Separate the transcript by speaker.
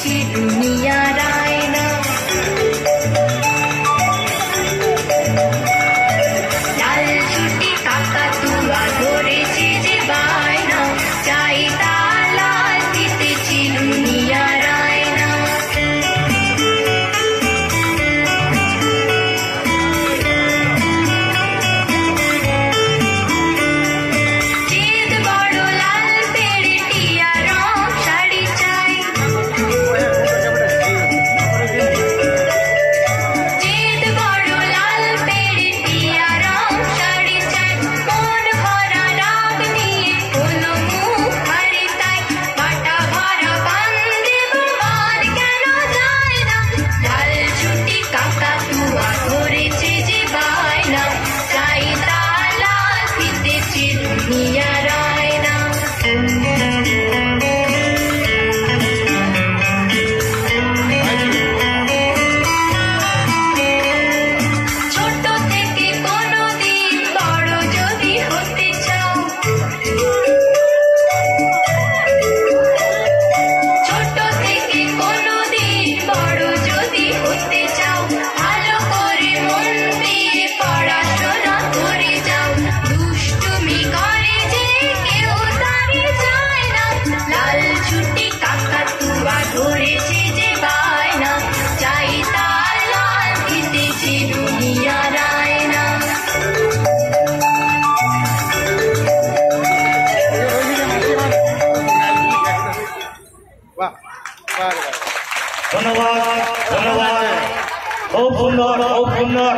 Speaker 1: দুনিয়া রায়না লাল ছুটি কাকাতুয়া ধরেছে যে বায়না চাই তার লাল দিতেছি দুনিয়া রায়না চেদ বড় লাল পেড়ে টিয়া রং শাড়ি চাই চেদ বড় লাল পেড়ে টিয়া রং শাড়ি চাই মন ভরা রাগ নিয়ে কোনো মুখ হারি তাই বাটা ভরা পান দেব মান কেন যায় না লাল ছুটি কাকাতুয়া ধরেছে যে বায়না চাই তার লাল দিতেছি দুনিয়া রায়না ছোট থেকে কোনোদিন বড় যদি হতে চাও ছোট থেকে কোনোদিন বড় যদি হতে চাও ভালো করে মন দিয়ে পড়াশোনা করে যাও দুষ্টুমি করে যে কেউ তারে যায় না লাল ছুটি কাকাতুয়া ধরেছে যে বায়না চাই তার লাল দিতেছি দুনিয়া রায়না
Speaker 2: ধন্যবাদ ধন্যবাদ খুব সুন্দর খুব সুন্দর